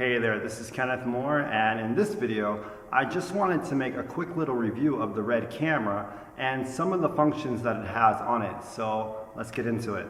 Hey there, this is Kenneth Moore, and in this video I just wanted to make a quick little review of the RED camera and some of the functions that it has on it, so let's get into it.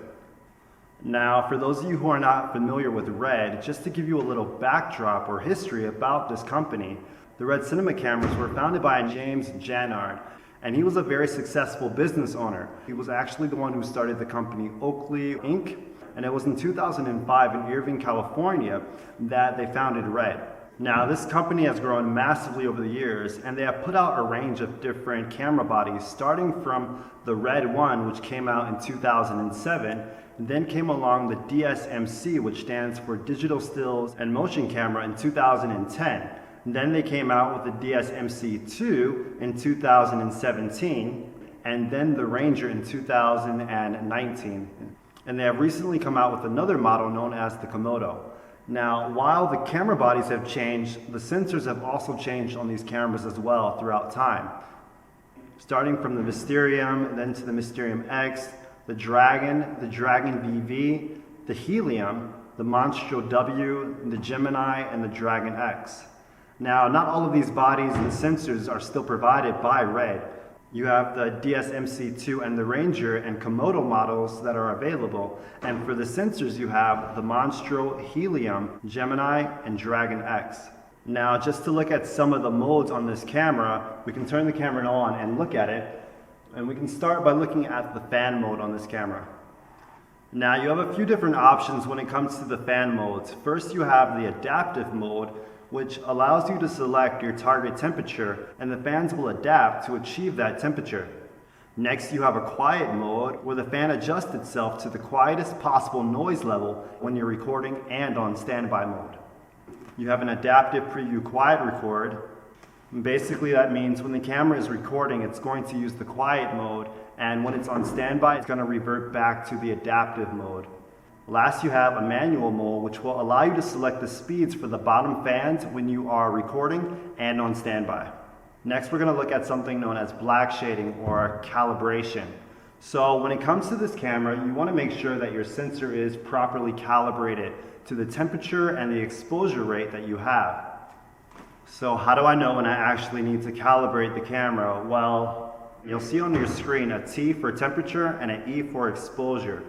Now, for those of you who are not familiar with RED, just to give you a little backdrop or history about this company, the RED cinema cameras were founded by James Jannard, and he was a very successful business owner. He was actually the one who started the company Oakley Inc., and it was in 2005 in Irvine, California that they founded RED. Now, this company has grown massively over the years, and they have put out a range of different camera bodies, starting from the RED 1, which came out in 2007, and then came along the DSMC, which stands for Digital Stills and Motion Camera, in 2010. And then they came out with the DSMC2 in 2017, and then the Ranger in 2019. And they have recently come out with another model known as the Komodo. Now, while the camera bodies have changed, the sensors have also changed on these cameras as well throughout time. Starting from the Mysterium, then to the Mysterium X, the Dragon VV, the Helium, the Monstro W, the Gemini, and the Dragon X. Now, not all of these bodies and sensors are still provided by RED. You have the DSMC2 and the Ranger and Komodo models that are available. And for the sensors, you have the Monstro, Helium, Gemini, and Dragon X. Now, just to look at some of the modes on this camera, we can turn the camera on and look at it. And we can start by looking at the fan mode on this camera. Now, you have a few different options when it comes to the fan modes. First, you have the adaptive mode, which allows you to select your target temperature, and the fans will adapt to achieve that temperature. Next, you have a quiet mode, where the fan adjusts itself to the quietest possible noise level when you're recording and on standby mode. You have an adaptive preview quiet record. Basically, that means when the camera is recording, it's going to use the quiet mode, and when it's on standby, it's going to revert back to the adaptive mode. Last, you have a manual mode, which will allow you to select the speeds for the bottom fans when you are recording and on standby. Next, we're going to look at something known as black shading or calibration. So when it comes to this camera, you want to make sure that your sensor is properly calibrated to the temperature and the exposure rate that you have. So how do I know when I actually need to calibrate the camera? Well, you'll see on your screen a T for temperature and an E for exposure.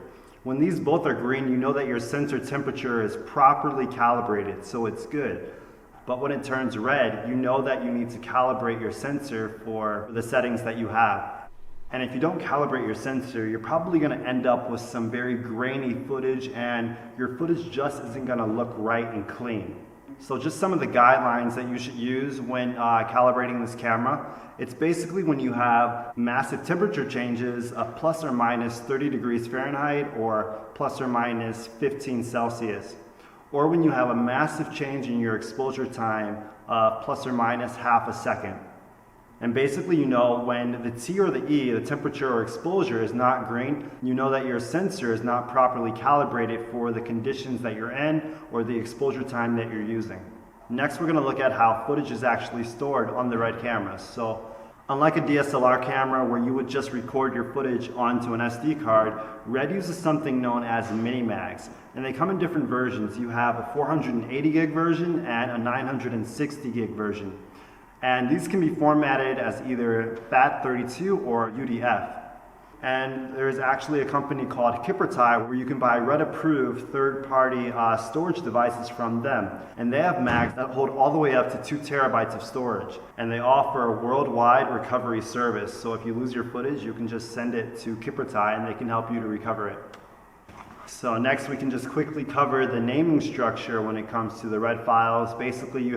When these both are green, you know that your sensor temperature is properly calibrated, so it's good. But when it turns red, you know that you need to calibrate your sensor for the settings that you have. And if you don't calibrate your sensor, you're probably going to end up with some very grainy footage, and your footage just isn't going to look right and clean. So just some of the guidelines that you should use when calibrating this camera. It's basically when you have massive temperature changes of plus or minus 30 degrees Fahrenheit or plus or minus 15 Celsius. Or when you have a massive change in your exposure time of plus or minus half a second. And basically, you know when the T or the E, the temperature or exposure, is not green, you know that your sensor is not properly calibrated for the conditions that you're in or the exposure time that you're using. Next, we're going to look at how footage is actually stored on the RED cameras. So, unlike a DSLR camera where you would just record your footage onto an SD card, RED uses something known as mini-mags. And they come in different versions. You have a 480 gig version and a 960 gig version. And these can be formatted as either FAT32 or UDF. And there's actually a company called Kiprtai where you can buy RED-approved third-party storage devices from them. And they have mags that hold all the way up to 2 terabytes of storage. And they offer a worldwide recovery service. So if you lose your footage, you can just send it to Kiprtai and they can help you to recover it. So next, we can just quickly cover the naming structure when it comes to the RED files. Basically,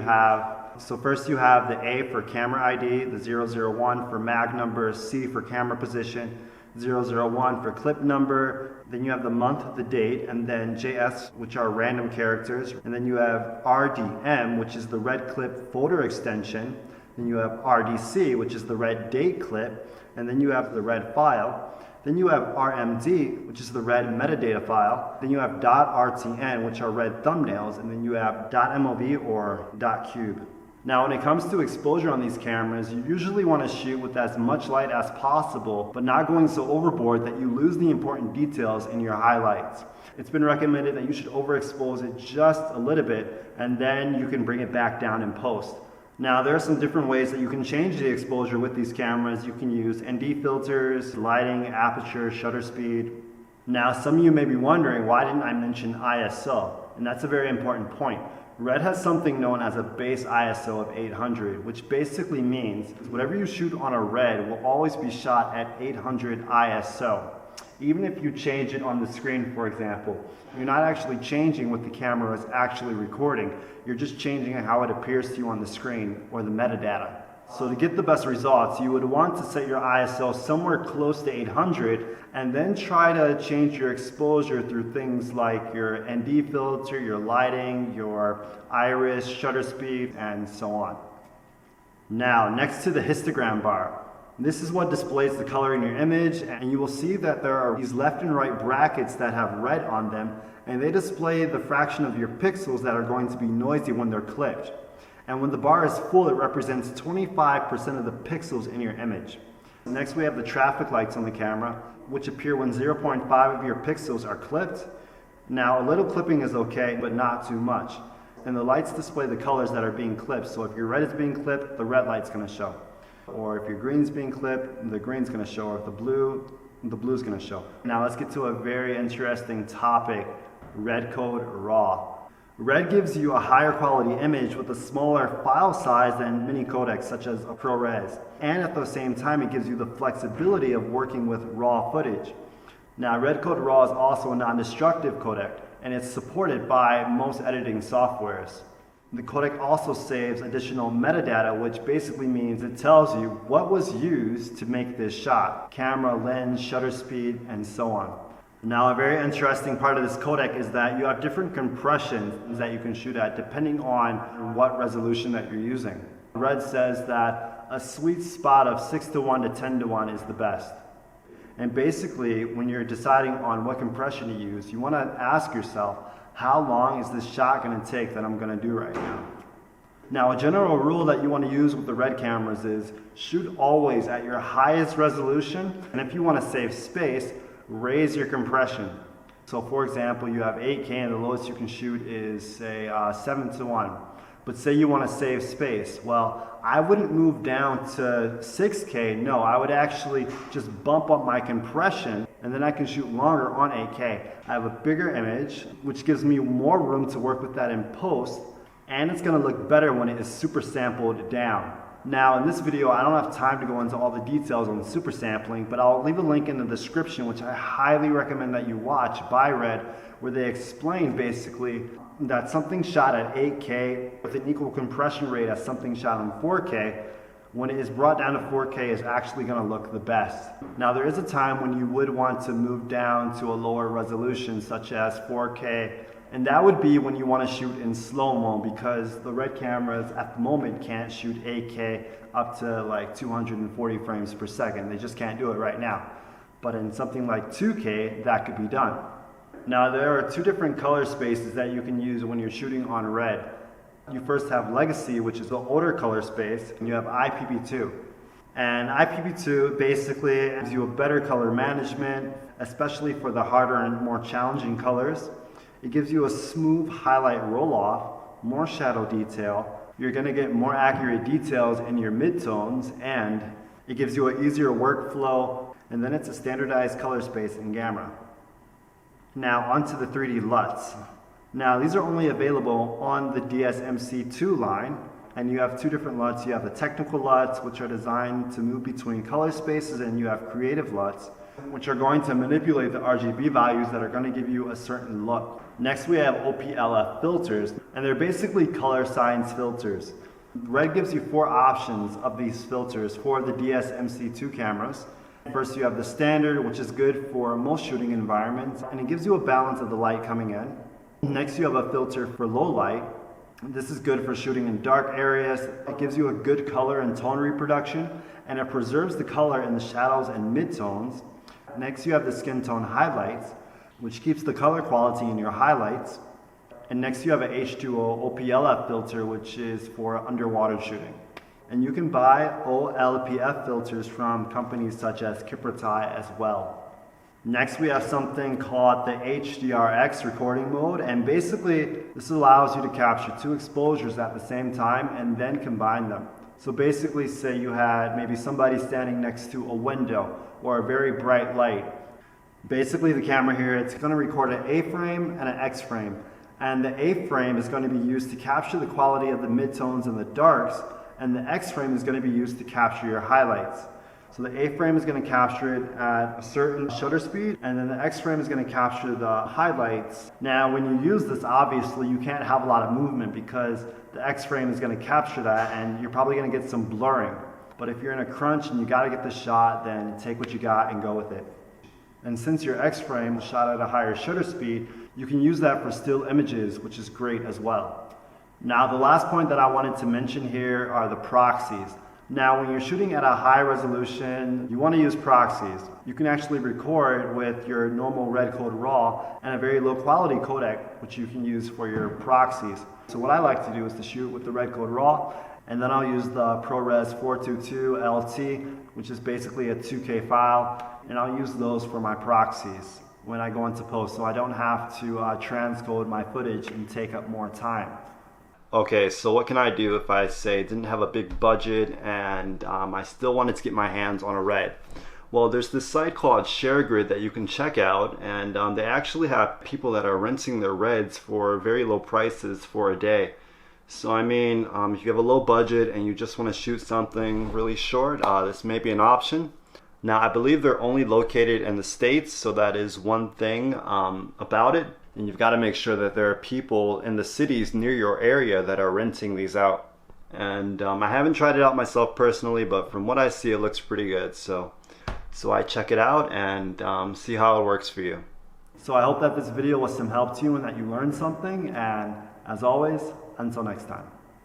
first you have the A for camera ID, the 001 for mag number, C for camera position, 001 for clip number, then you have the month, the date, and then JS, which are random characters, and then you have RDM, which is the RED clip folder extension, then you have RDC, which is the RED date clip, and then you have the RED file. Then you have RMD, which is the RED metadata file. Then you have .rtn, which are RED thumbnails, and then you have .mov or .cube. Now, when it comes to exposure on these cameras, you usually want to shoot with as much light as possible, but not going so overboard that you lose the important details in your highlights. It's been recommended that you should overexpose it just a little bit, and then you can bring it back down in post. Now, there are some different ways that you can change the exposure with these cameras. You can use ND filters, lighting, aperture, shutter speed. Now, some of you may be wondering, why didn't I mention ISO? And that's a very important point. Red has something known as a base ISO of 800, which basically means whatever you shoot on a Red will always be shot at 800 ISO. Even if you change it on the screen, for example, you're not actually changing what the camera is actually recording. You're just changing how it appears to you on the screen or the metadata. So to get the best results, you would want to set your ISO somewhere close to 800 and then try to change your exposure through things like your ND filter, your lighting, your iris, shutter speed, and so on. Now, next to the histogram bar. This is what displays the color in your image, and you will see that there are these left and right brackets that have red on them, and they display the fraction of your pixels that are going to be noisy when they're clipped. And when the bar is full, it represents 25% of the pixels in your image. Next, we have the traffic lights on the camera, which appear when 0.5 of your pixels are clipped. Now, a little clipping is okay, but not too much. And the lights display the colors that are being clipped. So if your red is being clipped, the red light's going to show. Or if your green's being clipped, the green's going to show. Or if the blue's going to show. Now, let's get to a very interesting topic, red code RAW. Red gives you a higher quality image with a smaller file size than mini codecs such as a ProRes. And at the same time, it gives you the flexibility of working with raw footage. Now, red code RAW is also a non-destructive codec, and it's supported by most editing softwares. The codec also saves additional metadata, which basically means it tells you what was used to make this shot: camera, lens, shutter speed, and so on. Now, a very interesting part of this codec is that you have different compressions that you can shoot at depending on what resolution that you're using. Red says that a sweet spot of 6:1 to 10:1 is the best. And basically, when you're deciding on what compression to use, you want to ask yourself, how long is this shot going to take that I'm going to do right now? Now, a general rule that you want to use with the red cameras is shoot always at your highest resolution, and if you want to save space, raise your compression. So for example, you have 8K and the lowest you can shoot is say 7:1. But say you want to save space. Well, I wouldn't move down to 6K. No, I would actually just bump up my compression, and then I can shoot longer on 8K. I have a bigger image, which gives me more room to work with that in post, and it's going to look better when it is super sampled down. Now, in this video, I don't have time to go into all the details on super sampling, but I'll leave a link in the description, which I highly recommend that you watch, by Red, where they explain basically that something shot at 8K with an equal compression rate as something shot on 4K, when it is brought down to 4K, is actually going to look the best. Now, there is a time when you would want to move down to a lower resolution, such as 4K, and that would be when you want to shoot in slow-mo, because the red cameras at the moment can't shoot 8K up to like 240 frames per second. They just can't do it right now. But in something like 2K, that could be done. Now, there are two different color spaces that you can use when you're shooting on red. You first have Legacy, which is the older color space, and you have IPP2. And IPP2 basically gives you a better color management, especially for the harder and more challenging colors. It gives you a smooth highlight roll-off, more shadow detail. You're going to get more accurate details in your midtones, and it gives you an easier workflow, and then it's a standardized color space in Gamma. Now, onto the 3D LUTs. Now, these are only available on the DSMC2 line, and you have two different LUTs. You have the technical LUTs, which are designed to move between color spaces, and you have creative LUTs, which are going to manipulate the RGB values that are going to give you a certain look. Next, we have OPLF filters, and they're basically color science filters. Red gives you 4 options of these filters for the DSMC2 cameras. First, you have the standard, which is good for most shooting environments, and it gives you a balance of the light coming in. Next, you have a filter for low light. This is good for shooting in dark areas. It gives you a good color and tone reproduction, and it preserves the color in the shadows and midtones. Next, you have the skin tone highlights, which keeps the color quality in your highlights. And next you have a H2O OPLF filter, which is for underwater shooting. And you can buy OLPF filters from companies such as Kiprotai as well. Next we have something called the HDRX recording mode, and basically this allows you to capture 2 exposures at the same time and then combine them. So basically, say you had maybe somebody standing next to a window or a very bright light. Basically the camera here, it's going to record an A frame and an X frame, and the A frame is going to be used to capture the quality of the midtones and the darks, and the X frame is going to be used to capture your highlights. So the A frame is going to capture it at a certain shutter speed, and then the X frame is going to capture the highlights. Now when you use this, obviously you can't have a lot of movement because the X frame is going to capture that and you're probably going to get some blurring. But if you're in a crunch and you got to get the shot, then take what you got and go with it. And since your X frame is shot at a higher shutter speed, you can use that for still images, which is great as well. Now the last point that I wanted to mention here are the proxies. Now when you're shooting at a high resolution, you want to use proxies. You can actually record with your normal Red Code RAW and a very low quality codec, which you can use for your proxies. So what I like to do is to shoot with the Red Code RAW, and then I'll use the ProRes 422 LT, which is basically a 2K file, and I'll use those for my proxies when I go into post, so I don't have to transcode my footage and take up more time. Okay, so what can I do if I say didn't have a big budget and I still wanted to get my hands on a red? Well, there's this site called ShareGrid that you can check out, and they actually have people that are renting their reds for very low prices for a day. So I mean, if you have a low budget and you just want to shoot something really short, this may be an option. Now I believe they're only located in the States, so that is one thing about it. And you've got to make sure that there are people in the cities near your area that are renting these out. And I haven't tried it out myself personally, but from what I see, it looks pretty good. So I check it out and see how it works for you. So I hope that this video was some help to you and that you learned something. And as always, until next time.